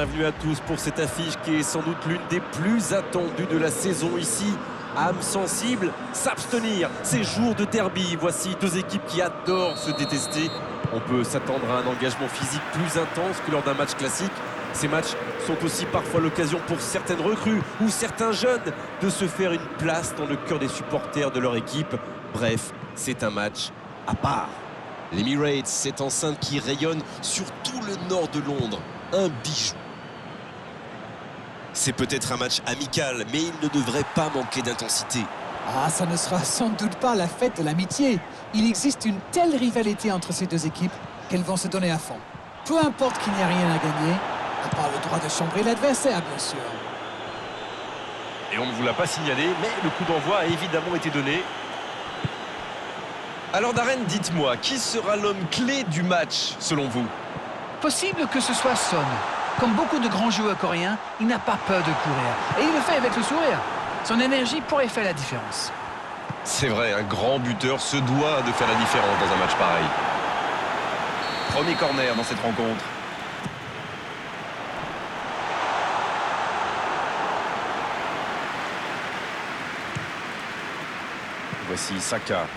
bienvenue à tous pour cette affiche qui est sans doute l'une des plus attendues de la saison ici. Âme sensible, s'abstenir, ces jours de derby. Voici deux équipes qui adorent se détester. On peut s'attendre à un engagement physique plus intense que lors d'un match classique. Ces matchs sont aussi parfois l'occasion pour certaines recrues ou certains jeunes de se faire une place dans le cœur des supporters de leur équipe. Bref, c'est un match à part. L'Emirates, cette enceinte qui rayonne sur tout le nord de Londres. Un bijou. C'est peut-être un match amical, mais il ne devrait pas manquer d'intensité. Ah, ça ne sera sans doute pas la fête de l'amitié. Il existe une telle rivalité entre ces deux équipes qu'elles vont se donner à fond. Peu importe qu'il n'y a rien à gagner, à part le droit de chambrer l'adversaire, bien sûr. Et on ne vous l'a pas signalé, mais le coup d'envoi a évidemment été donné. Alors Darren, dites-moi, qui sera l'homme clé du match, selon vous? Possible que ce soit Son. Comme beaucoup de grands joueurs coréens, il n'a pas peur de courir. Et il le fait avec le sourire. Son énergie pourrait faire la différence. C'est vrai, un grand buteur se doit de faire la différence dans un match pareil. Premier corner dans cette rencontre. Voici Saka.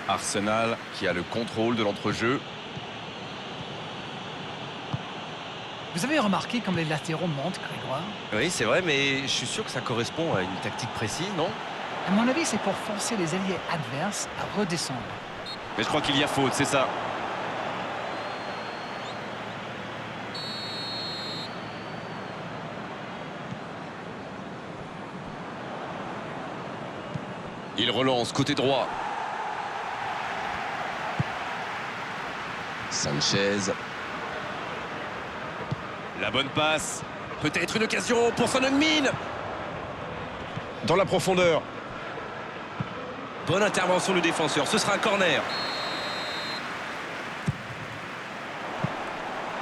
Arsenal qui a le contrôle de l'entrejeu. Vous avez remarqué comme les latéraux montent, Grégoire? Oui, c'est vrai, mais je suis sûr que ça correspond à une tactique précise, non? À mon avis, c'est pour forcer les alliés adverses à redescendre. Mais je crois qu'il y a faute, c'est ça. Il relance côté droit. Sanchez. La bonne passe. Peut-être une occasion pour Son Heung-min. Dans la profondeur. Bonne intervention du défenseur. Ce sera un corner.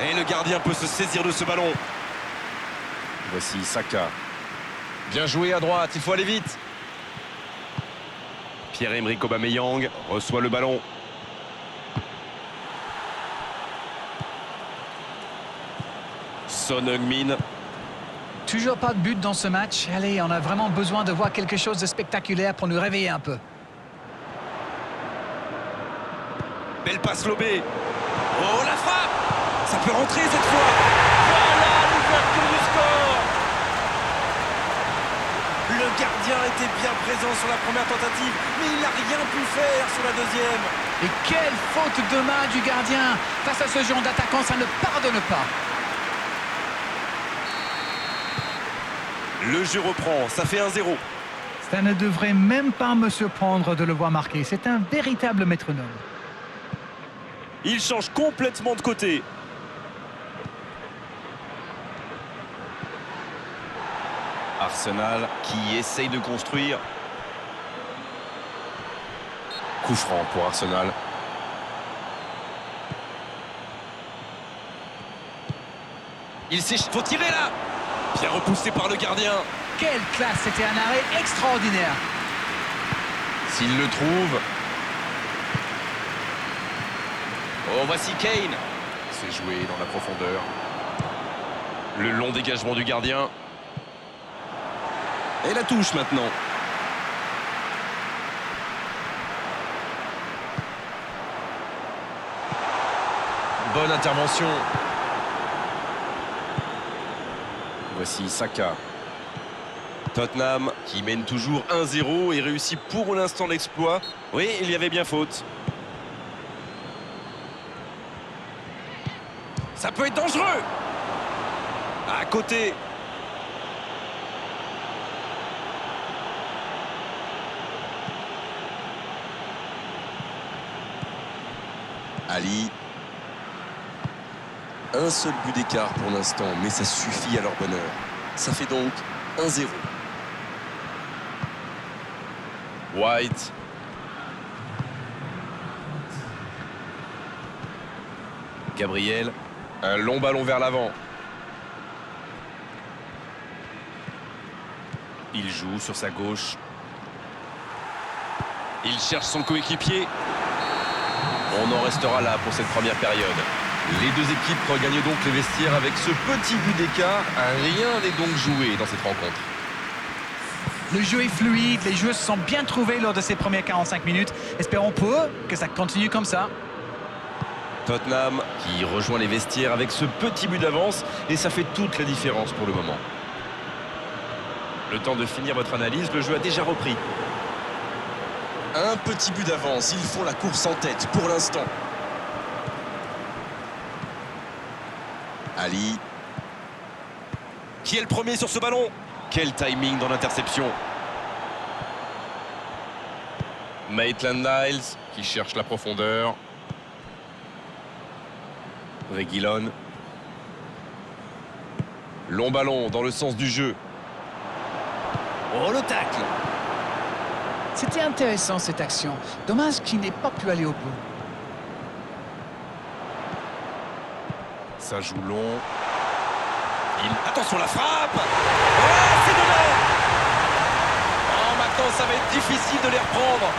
Et le gardien peut se saisir de ce ballon. Voici Saka. Bien joué à droite. Il faut aller vite. Pierre-Emerick Aubameyang reçoit le ballon. Son Heung-min. Toujours pas de but dans ce match. Allez, on a vraiment besoin de voir quelque chose de spectaculaire pour nous réveiller un peu. Belle passe lobée. Oh, la frappe! Ça peut rentrer cette fois. Voilà l'ouverture du score. Le gardien était bien présent sur la première tentative, mais il n'a rien pu faire sur la deuxième. Et quelle faute de main du gardien! Face à ce genre d'attaquant, ça ne pardonne pas. Le jeu reprend, ça fait 1-0. Ça ne devrait même pas me surprendre de le voir marquer. C'est un véritable métronome. Il change complètement de côté. Arsenal qui essaye de construire. Coup franc pour Arsenal. Il s'échappe. Faut tirer là. Bien repoussé par le gardien. Quelle classe! C'était un arrêt extraordinaire. S'il le trouve. Oh, voici Kane. C'est joué dans la profondeur. Le long dégagement du gardien. Et la touche maintenant. Bonne intervention. Voici Saka. Tottenham qui mène toujours 1-0 et réussit pour l'instant l'exploit. Oui, il y avait bien faute. Ça peut être dangereux. À côté. Ali. Un seul but d'écart pour l'instant, mais ça suffit à leur bonheur. Ça fait donc 1-0. White. Gabriel. Un long ballon vers l'avant. Il joue sur sa gauche. Il cherche son coéquipier. On en restera là pour cette première période. Les deux équipes regagnent donc les vestiaires avec ce petit but d'écart. Rien n'est donc joué dans cette rencontre. Le jeu est fluide, les joueurs se sont bien trouvés lors de ces premières 45 minutes. Espérons pour eux que ça continue comme ça. Tottenham qui rejoint les vestiaires avec ce petit but d'avance et ça fait toute la différence pour le moment. Le temps de finir votre analyse, le jeu a déjà repris. Un petit but d'avance, ils font la course en tête pour l'instant. Ali. Qui est le premier sur ce ballon? Quel timing dans l'interception. Maitland-Niles qui cherche la profondeur. Reguilon. Long ballon dans le sens du jeu. Oh, le tacle! C'était intéressant cette action. Dommage qu'il n'ait pas pu aller au bout. Ça joue long. Attention la frappe! Oh, c'est dedans! Oh, maintenant ça va être difficile de les reprendre.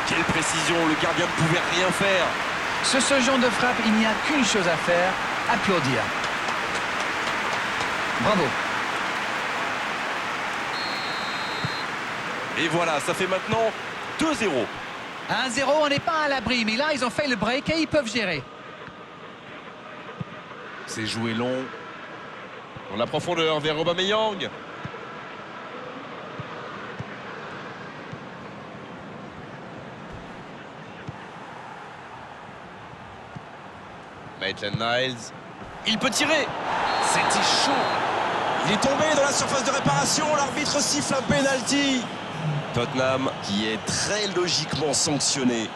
Quelle précision, le gardien ne pouvait rien faire. Sur ce genre de frappe, il n'y a qu'une chose à faire, applaudir. Bravo. Et voilà, ça fait maintenant 2-0. 1-0, on n'est pas à l'abri, mais là, ils ont fait le break et ils peuvent gérer. C'est joué long. Dans la profondeur vers Aubameyang. Maitland-Niles. Il peut tirer. C'était chaud. Il est tombé dans la surface de réparation. L'arbitre siffle un penalty. Tottenham qui est très logiquement sanctionné.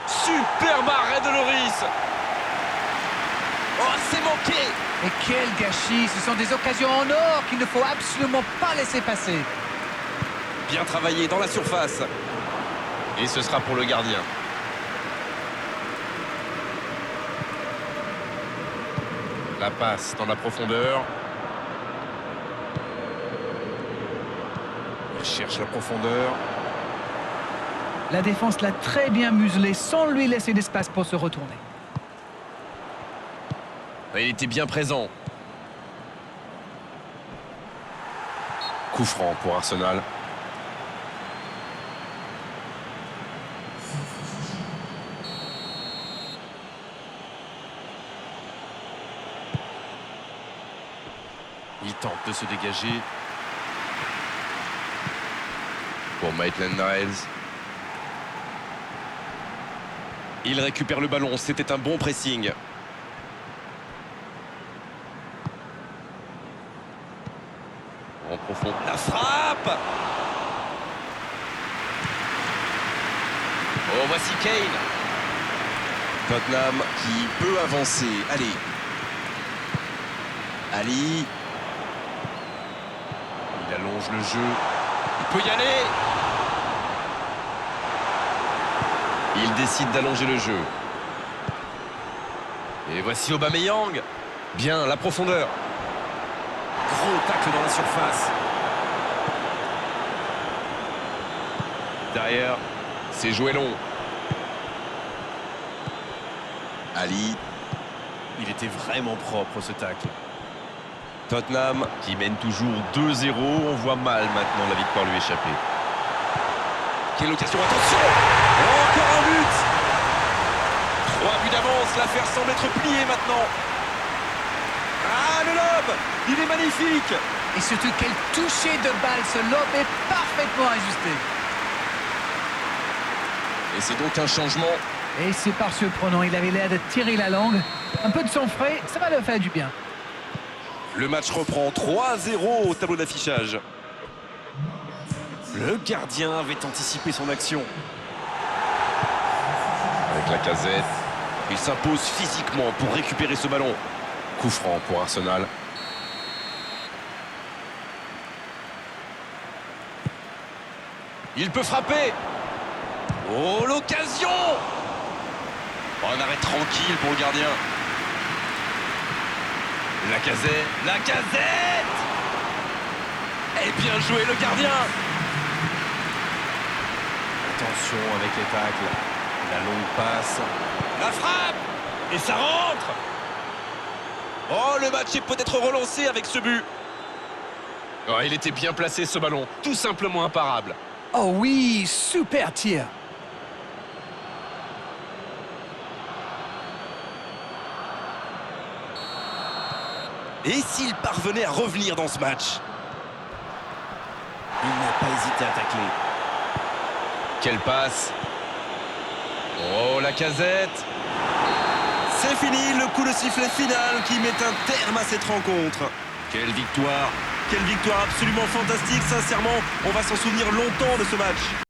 Superbe arrêt de Lloris. Oh, c'est manqué. Et quel gâchis, ce sont des occasions en or qu'il ne faut absolument pas laisser passer. Bien travaillé dans la surface. Et ce sera pour le gardien. La passe dans la profondeur. Il cherche la profondeur. La défense l'a très bien muselé sans lui laisser d'espace pour se retourner. Il était bien présent. Coup franc pour Arsenal. Il tente de se dégager. Pour Maitland-Niles. Il récupère le ballon. C'était un bon pressing. En profond. La frappe! Oh, voici Kane. Tottenham qui peut avancer. Allez. Ali. Il allonge le jeu. Il peut y aller. Il décide d'allonger le jeu. Et voici Aubameyang. Bien, la profondeur. Gros tacle dans la surface. Derrière, c'est joué long. Ali. Il était vraiment propre ce tacle. Tottenham qui mène toujours 2-0. On voit mal maintenant la victoire lui échapper. Quelle occasion, attention! Oh, encore un but! 3 buts d'avance, l'affaire semble être pliée maintenant. Ah, le lob! Il est magnifique! Et surtout, quel toucher de balle, ce lob est parfaitement ajusté. Et c'est donc un changement. Et c'est pas surprenant, il avait l'air de tirer la langue. Un peu de sang frais, ça va leur faire du bien. Le match reprend 3-0 au tableau d'affichage. Le gardien avait anticipé son action. Avec la casette, il s'impose physiquement pour récupérer ce ballon. Coup franc pour Arsenal. Il peut frapper. Oh, l'occasion! Oh, un arrêt tranquille pour le gardien. La casette. Et bien joué le gardien. Attention avec les tacles. La longue passe. La frappe. Et ça rentre. Oh, le match est peut-être relancé avec ce but. Oh, il était bien placé ce ballon. Tout simplement imparable. Oh oui, super tir. Et s'il parvenait à revenir dans ce match? Il n'a pas hésité à tacler. Quelle passe! Oh, la Casette! C'est fini, le coup de sifflet final qui met un terme à cette rencontre. Quelle victoire! Quelle victoire absolument fantastique, sincèrement, on va s'en souvenir longtemps de ce match.